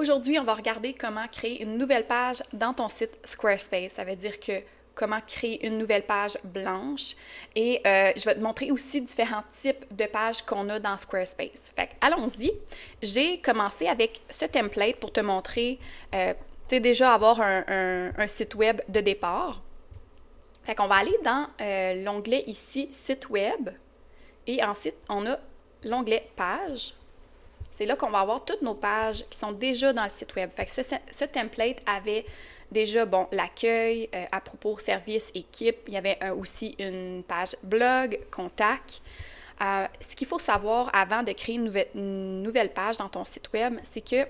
Aujourd'hui, on va regarder comment créer une nouvelle page dans ton site Squarespace. Ça veut dire que comment créer une nouvelle page blanche. Et je vais te montrer aussi différents types de pages qu'on a dans Squarespace. Fait que, allons-y. J'ai commencé avec ce template pour te montrer, tu sais, déjà avoir un site web de départ. Fait qu'on va aller dans l'onglet ici, site web. Et ensuite, on a l'onglet page. C'est là qu'on va avoir toutes nos pages qui sont déjà dans le site web. Fait que ce template avait déjà, bon, l'accueil, à propos service, équipe. Il y avait aussi une page blog, contact. Ce qu'il faut savoir avant de créer une nouvelle page dans ton site web, c'est que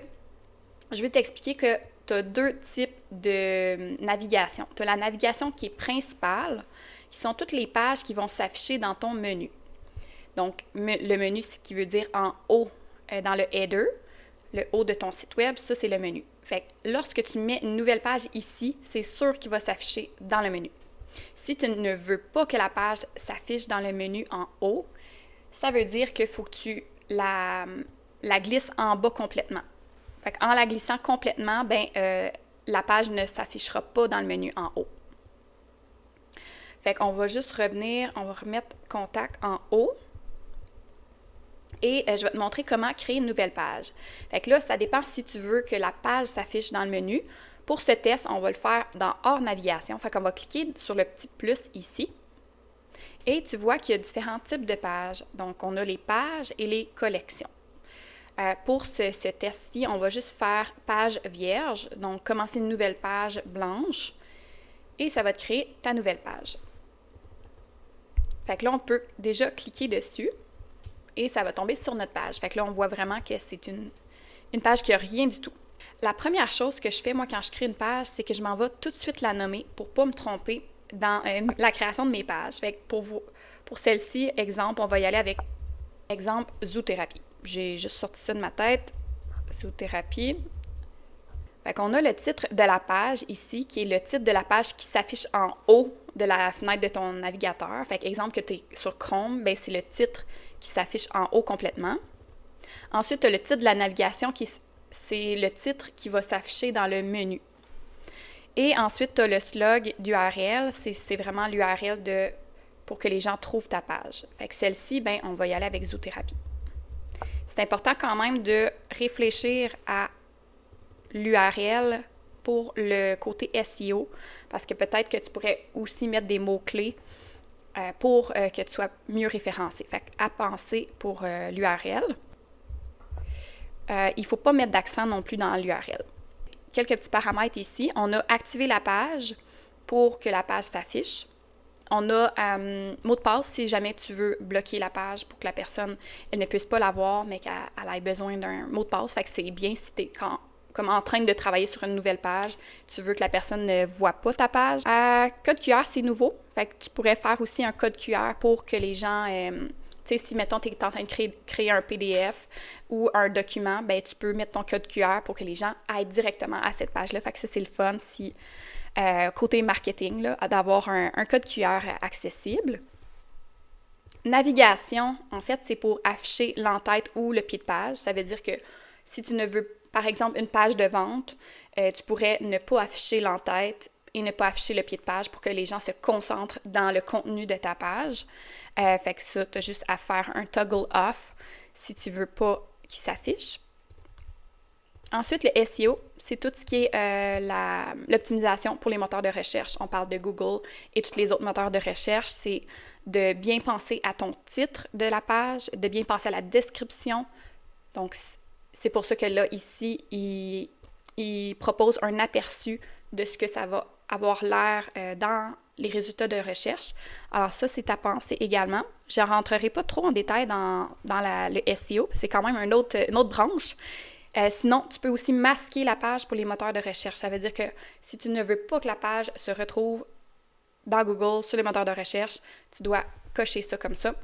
je vais t'expliquer que tu as deux types de navigation. Tu as la navigation qui est principale, qui sont toutes les pages qui vont s'afficher dans ton menu. Donc, le menu, ce qui veut dire en haut, dans le header, le haut de ton site web, ça, c'est le menu. Fait que lorsque tu mets une nouvelle page ici, c'est sûr qu'il va s'afficher dans le menu. Si tu ne veux pas que la page s'affiche dans le menu en haut, ça veut dire qu'il faut que tu la glisses en bas complètement. Fait qu'en la glissant complètement, la page ne s'affichera pas dans le menu en haut. Fait qu'on va juste revenir, on va remettre contact en haut. Et je vais te montrer comment créer une nouvelle page. Fait que là, ça dépend si tu veux que la page s'affiche dans le menu. Pour ce test, on va le faire dans Hors navigation. Fait qu'on va cliquer sur le petit plus ici. Et tu vois qu'il y a différents types de pages. Donc, on a les pages et les collections. Pour ce test-ci, on va juste faire page vierge. Donc, commencer une nouvelle page blanche. Et ça va te créer ta nouvelle page. Fait que là, on peut déjà cliquer dessus. Et ça va tomber sur notre page. Fait que là, on voit vraiment que c'est une page qui n'a rien du tout. La première chose que je fais, moi, quand je crée une page, c'est que je m'en vais tout de suite la nommer pour ne pas me tromper dans la création de mes pages. Fait que pour celle-ci, exemple, on va y aller avec, exemple, zoothérapie. J'ai juste sorti ça de ma tête. Zoothérapie. Fait qu'on a le titre de la page ici, qui est le titre de la page qui s'affiche en haut de la fenêtre de ton navigateur. Fait qu'exemple que tu es sur Chrome, c'est le titre qui s'affiche en haut complètement. Ensuite, tu as le titre de la navigation, c'est le titre qui va s'afficher dans le menu. Et ensuite, tu as le slug d'URL, c'est vraiment l'URL pour que les gens trouvent ta page. Fait que celle-ci, on va y aller avec zoothérapie. C'est important quand même de réfléchir à l'URL pour le côté SEO, parce que peut-être que tu pourrais aussi mettre des mots-clés pour que tu sois mieux référencé. Fait à penser pour l'URL. Il ne faut pas mettre d'accent non plus dans l'URL. Quelques petits paramètres ici. On a activé la page pour que la page s'affiche. On a mot de passe si jamais tu veux bloquer la page pour que la personne elle ne puisse pas la voir, mais qu'elle ait besoin d'un mot de passe. Fait que c'est bien si tu es comme en train de travailler sur une nouvelle page, tu veux que la personne ne voit pas ta page. Code QR, c'est nouveau. Fait que tu pourrais faire aussi un code QR pour que les gens, tu sais, si, mettons, tu es en train de créer un PDF ou un document, tu peux mettre ton code QR pour que les gens aillent directement à cette page-là. Fait que ça, c'est le fun si, côté marketing, là, d'avoir un code QR accessible. Navigation, en fait, c'est pour afficher l'entête ou le pied de page. Ça veut dire que si tu ne veux, par exemple, une page de vente, tu pourrais ne pas afficher l'entête et ne pas afficher le pied de page pour que les gens se concentrent dans le contenu de ta page. Fait que ça, tu as juste à faire un toggle off si tu ne veux pas qu'il s'affiche. Ensuite, le SEO, c'est tout ce qui est l'optimisation pour les moteurs de recherche. On parle de Google et tous les autres moteurs de recherche. C'est de bien penser à ton titre de la page, de bien penser à la description. Donc, c'est pour ça que là, ici, il propose un aperçu de ce que ça va avoir l'air dans les résultats de recherche. Alors ça, c'est à penser également. Je ne rentrerai pas trop en détail dans le SEO, c'est quand même une autre branche. Sinon, tu peux aussi masquer la page pour les moteurs de recherche. Ça veut dire que si tu ne veux pas que la page se retrouve dans Google, sur les moteurs de recherche, tu dois cocher ça comme ça.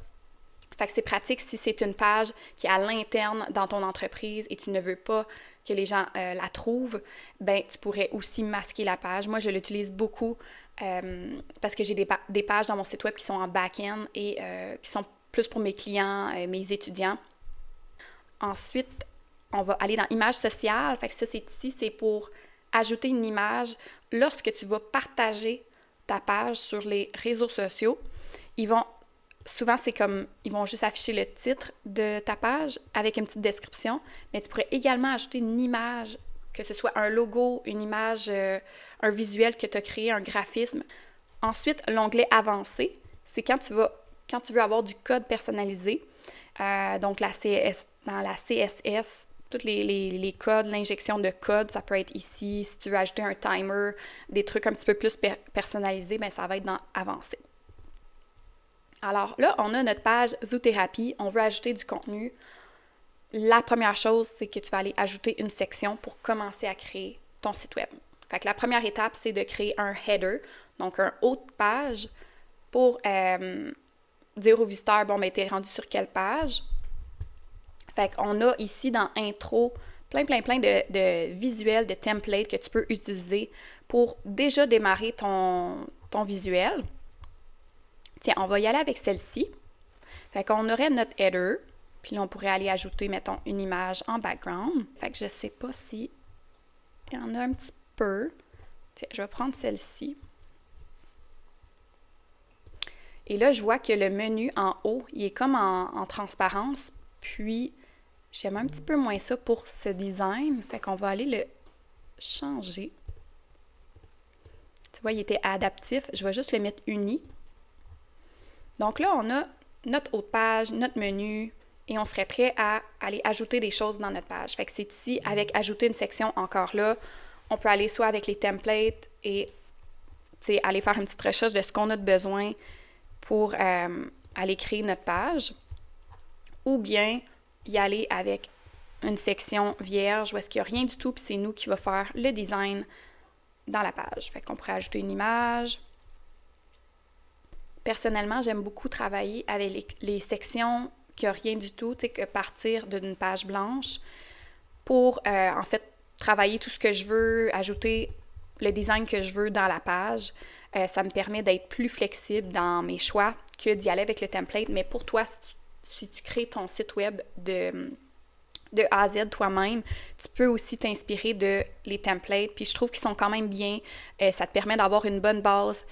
Fait que c'est pratique si c'est une page qui est à l'interne dans ton entreprise et tu ne veux pas que les gens la trouvent, tu pourrais aussi masquer la page. Moi, je l'utilise beaucoup parce que j'ai des pages dans mon site web qui sont en back-end et qui sont plus pour mes clients, mes étudiants. Ensuite, on va aller dans Images sociales. Fait que ça, c'est ici, c'est pour ajouter une image lorsque tu vas partager ta page sur les réseaux sociaux. Souvent, c'est comme, ils vont juste afficher le titre de ta page avec une petite description, mais tu pourrais également ajouter une image, que ce soit un logo, une image, un visuel que tu as créé, un graphisme. Ensuite, l'onglet Avancé, c'est quand tu veux avoir du code personnalisé. Donc, dans la CSS, tous les codes, l'injection de code, ça peut être ici. Si tu veux ajouter un timer, des trucs un petit peu plus personnalisés, bien, ça va être dans Avancé. Alors là, on a notre page Zoothérapie. On veut ajouter du contenu. La première chose, c'est que tu vas aller ajouter une section pour commencer à créer ton site web. Fait que la première étape, c'est de créer un header, donc un haut de page pour dire au visiteur, bon, ben, t'es rendu sur quelle page. Fait qu'on a ici dans Intro plein de visuels, de templates que tu peux utiliser pour déjà démarrer ton visuel. Tiens, on va y aller avec celle-ci. Fait qu'on aurait notre header, puis là, on pourrait aller ajouter, mettons, une image en background. Fait que je sais pas si il y en a un petit peu. Tiens, je vais prendre celle-ci. Et là, je vois que le menu en haut, il est comme en transparence, puis j'aime un petit peu moins ça pour ce design. Fait qu'on va aller le changer. Tu vois, il était adaptif. Je vais juste le mettre uni. Donc là, on a notre haut de page, notre menu, et on serait prêt à aller ajouter des choses dans notre page. Fait que c'est ici, avec ajouter une section encore là, on peut aller soit avec les templates et aller faire une petite recherche de ce qu'on a de besoin pour aller créer notre page, ou bien y aller avec une section vierge où est-ce qu'il n'y a rien du tout, puis c'est nous qui va faire le design dans la page. Fait qu'on pourrait ajouter une image. Personnellement, j'aime beaucoup travailler avec les sections qui n'ont rien du tout, que partir d'une page blanche pour, en fait, travailler tout ce que je veux, ajouter le design que je veux dans la page. Ça me permet d'être plus flexible dans mes choix que d'y aller avec le template. Mais pour toi, si tu crées ton site web de A à Z toi-même, tu peux aussi t'inspirer de les templates. Puis je trouve qu'ils sont quand même bien. Ça te permet d'avoir une bonne base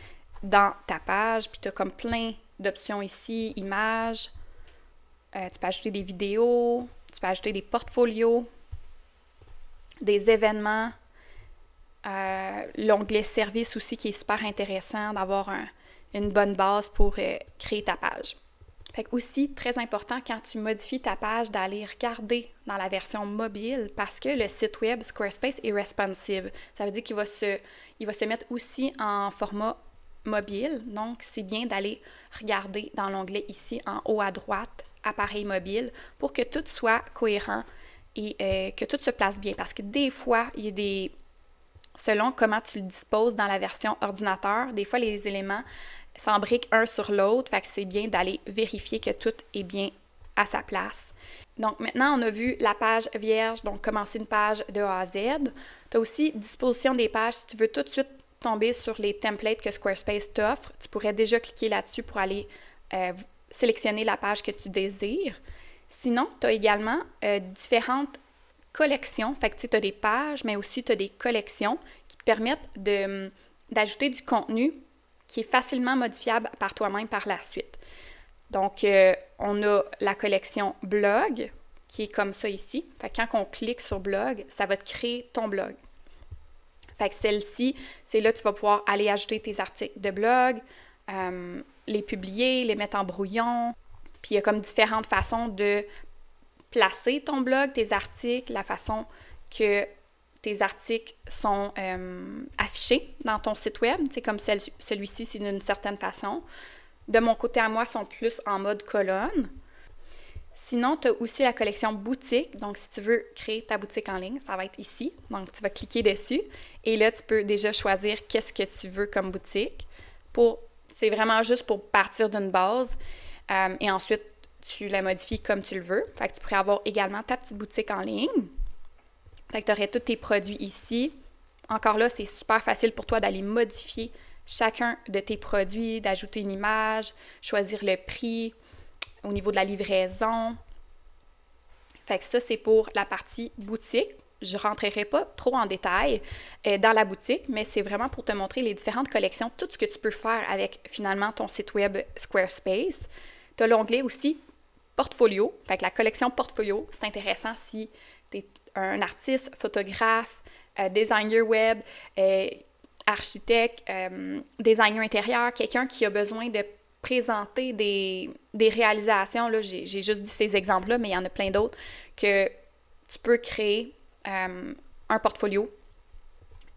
dans ta page. Puis tu as comme plein d'options ici, images. Tu peux ajouter des vidéos, tu peux ajouter des portfolios, des événements. L'onglet service aussi qui est super intéressant d'avoir une bonne base pour créer ta page. Fait que aussi, très important quand tu modifies ta page d'aller regarder dans la version mobile parce que le site web Squarespace est responsive. Ça veut dire qu'il va se mettre aussi en format mobile. Donc, c'est bien d'aller regarder dans l'onglet ici en haut à droite, appareil mobile, pour que tout soit cohérent et que tout se place bien. Parce que des fois, il y a selon comment tu le disposes dans la version ordinateur, des fois les éléments s'embriquent un sur l'autre, fait que c'est bien d'aller vérifier que tout est bien à sa place. Donc maintenant, on a vu la page vierge, donc commencer une page de A à Z. Tu as aussi disposition des pages. Si tu veux tout de suite tomber sur les templates que Squarespace t'offre, tu pourrais déjà cliquer là-dessus pour aller sélectionner la page que tu désires. Sinon, tu as également différentes collections. Fait que tu as des pages, mais aussi tu as des collections qui te permettent d'ajouter du contenu qui est facilement modifiable par toi-même par la suite. Donc, on a la collection blog qui est comme ça ici. Fait que quand on clique sur blog, ça va te créer ton blog. Fait que celle-ci, c'est là que tu vas pouvoir aller ajouter tes articles de blog, les publier, les mettre en brouillon. Puis il y a comme différentes façons de placer ton blog, tes articles, la façon que tes articles sont affichés dans ton site web. C'est comme celui-ci, c'est d'une certaine façon. De mon côté à moi, ils sont plus en mode colonne. Sinon, tu as aussi la collection boutique. Donc, si tu veux créer ta boutique en ligne, ça va être ici. Donc, tu vas cliquer dessus. Et là, tu peux déjà choisir qu'est-ce que tu veux comme boutique. C'est vraiment juste pour partir d'une base. Et ensuite, tu la modifies comme tu le veux. Fait que tu pourrais avoir également ta petite boutique en ligne. Fait que tu aurais tous tes produits ici. Encore là, c'est super facile pour toi d'aller modifier chacun de tes produits, d'ajouter une image, choisir le prix au niveau de la livraison. Fait que ça, c'est pour la partie boutique. Je ne rentrerai pas trop en détail dans la boutique, mais c'est vraiment pour te montrer les différentes collections, tout ce que tu peux faire avec finalement ton site web Squarespace. Tu as l'onglet aussi portfolio. Fait que la collection portfolio, c'est intéressant si tu es un artiste, photographe, designer web, architecte, designer intérieur, quelqu'un qui a besoin de présenter des réalisations. Là, j'ai juste dit ces exemples-là, mais il y en a plein d'autres que tu peux créer un portfolio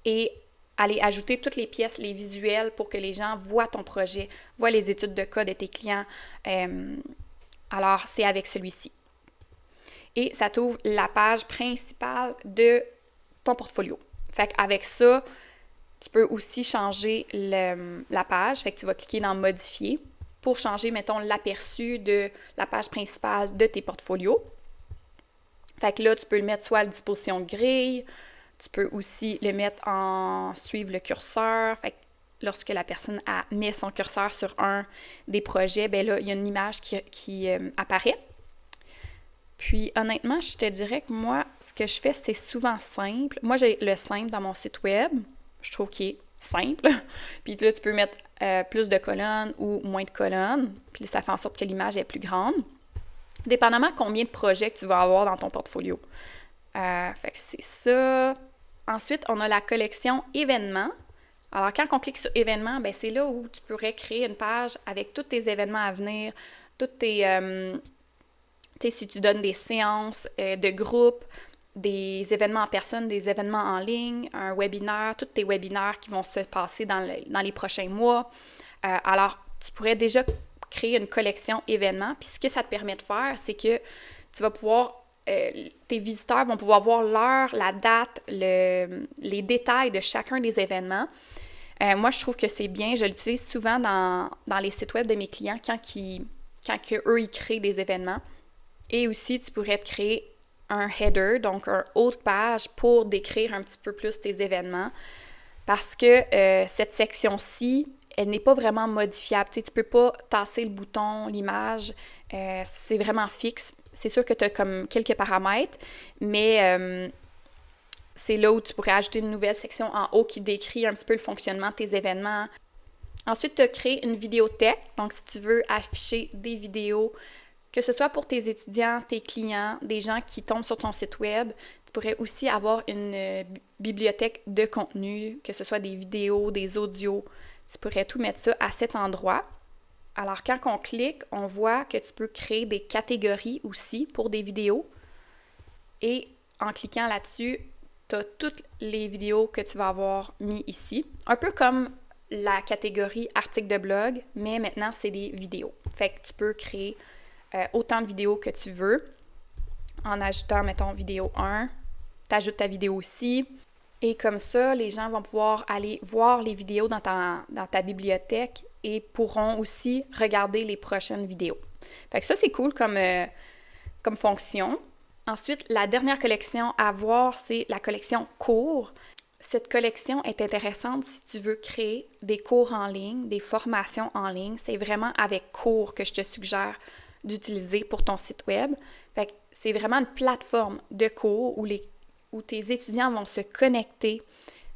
et aller ajouter toutes les pièces, les visuels pour que les gens voient ton projet, voient les études de cas de tes clients. Alors, c'est avec celui-ci. Et ça t'ouvre la page principale de ton portfolio. Fait qu'avec ça, tu peux aussi changer la page. Fait que tu vas cliquer dans « Modifier » pour changer, mettons, l'aperçu de la page principale de tes portfolios. Fait que là, tu peux le mettre soit à disposition grille, tu peux aussi le mettre en « Suivre le curseur ». Fait que lorsque la personne met son curseur sur un des projets, bien là, il y a une image qui apparaît. Puis, honnêtement, je te dirais que moi, ce que je fais, c'est souvent simple. Moi, j'ai le simple dans mon site web. Je trouve qu'il est simple. Puis là, tu peux mettre plus de colonnes ou moins de colonnes. Puis ça fait en sorte que l'image est plus grande. Dépendamment combien de projets que tu vas avoir dans ton portfolio. Fait que c'est ça. Ensuite, on a la collection événements. Alors, quand on clique sur événements, ben c'est là où tu pourrais créer une page avec tous tes événements à venir, toutes si tu donnes des séances de groupe, des événements en personne, des événements en ligne, un webinaire, tous tes webinaires qui vont se passer dans les prochains mois. Alors, tu pourrais déjà créer une collection événements. Puis ce que ça te permet de faire, c'est que tu vas pouvoir, tes visiteurs vont pouvoir voir l'heure, la date, les détails de chacun des événements. Moi, je trouve que c'est bien. Je l'utilise souvent dans les sites web de mes clients quand eux, ils créent des événements. Et aussi, tu pourrais te créer un header, donc un haut de page pour décrire un petit peu plus tes événements. Parce que cette section-ci, elle n'est pas vraiment modifiable. Tu ne peux pas tasser le bouton, l'image, c'est vraiment fixe. C'est sûr que tu as comme quelques paramètres, mais c'est là où tu pourrais ajouter une nouvelle section en haut qui décrit un petit peu le fonctionnement de tes événements. Ensuite, tu as créé une vidéothèque. Donc, si tu veux afficher des vidéos, que ce soit pour tes étudiants, tes clients, des gens qui tombent sur ton site web, tu pourrais aussi avoir une bibliothèque de contenu, que ce soit des vidéos, des audios. Tu pourrais tout mettre ça à cet endroit. Alors, quand on clique, on voit que tu peux créer des catégories aussi pour des vidéos. Et en cliquant là-dessus, tu as toutes les vidéos que tu vas avoir mis ici. Un peu comme la catégorie article de blog, mais maintenant, c'est des vidéos. Fait que tu peux créer autant de vidéos que tu veux en ajoutant, mettons, vidéo 1. Tu ajoutes ta vidéo aussi. Et comme ça, les gens vont pouvoir aller voir les vidéos dans ta bibliothèque et pourront aussi regarder les prochaines vidéos. Fait que ça, c'est cool comme fonction. Ensuite, la dernière collection à voir, c'est la collection cours. Cette collection est intéressante si tu veux créer des cours en ligne, des formations en ligne. C'est vraiment avec cours que je te suggère d'utiliser pour ton site web. Fait que c'est vraiment une plateforme de cours où tes étudiants vont se connecter,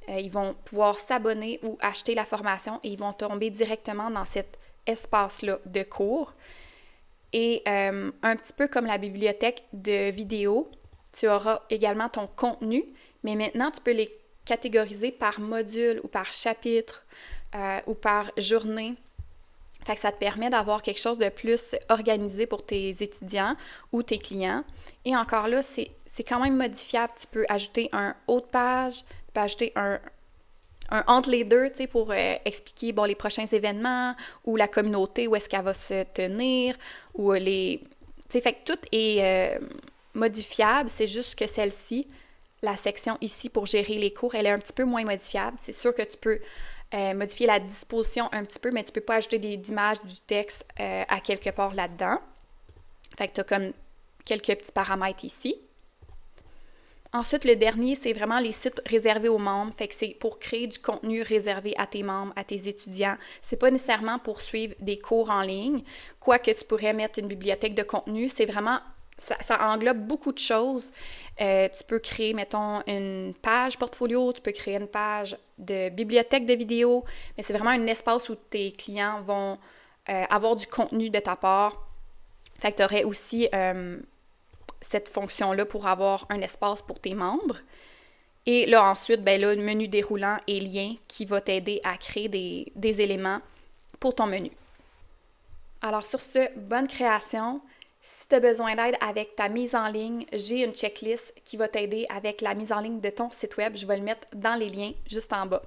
ils vont pouvoir s'abonner ou acheter la formation et ils vont tomber directement dans cet espace-là de cours. Et un petit peu comme la bibliothèque de vidéos, tu auras également ton contenu, mais maintenant tu peux les catégoriser par module ou par chapitre ou par journée. Fait que ça te permet d'avoir quelque chose de plus organisé pour tes étudiants ou tes clients. Et encore là, c'est quand même modifiable. Tu peux ajouter un haut de page, tu peux ajouter un entre les deux, tu sais, pour expliquer, les prochains événements ou la communauté, où est-ce qu'elle va se tenir, ou tu sais, fait que tout est modifiable. C'est juste que celle-ci, la section ici pour gérer les cours, elle est un petit peu moins modifiable. C'est sûr que tu peux modifier la disposition un petit peu, mais tu ne peux pas ajouter images, du texte à quelque part là-dedans. Fait que tu as comme quelques petits paramètres ici. Ensuite, le dernier, c'est vraiment les sites réservés aux membres. Fait que c'est pour créer du contenu réservé à tes membres, à tes étudiants. C'est pas nécessairement pour suivre des cours en ligne. Quoique tu pourrais mettre une bibliothèque de contenu, c'est vraiment Ça englobe beaucoup de choses. Tu peux créer, mettons, une page portfolio, tu peux créer une page de bibliothèque de vidéos, mais c'est vraiment un espace où tes clients vont avoir du contenu de ta part. Fait que tu aurais aussi cette fonction-là pour avoir un espace pour tes membres. Et là, ensuite, ben là, menu déroulant et lien qui va t'aider à créer des éléments pour ton menu. Alors sur ce, bonne création. Si tu as besoin d'aide avec ta mise en ligne, j'ai une checklist qui va t'aider avec la mise en ligne de ton site web. Je vais le mettre dans les liens juste en bas.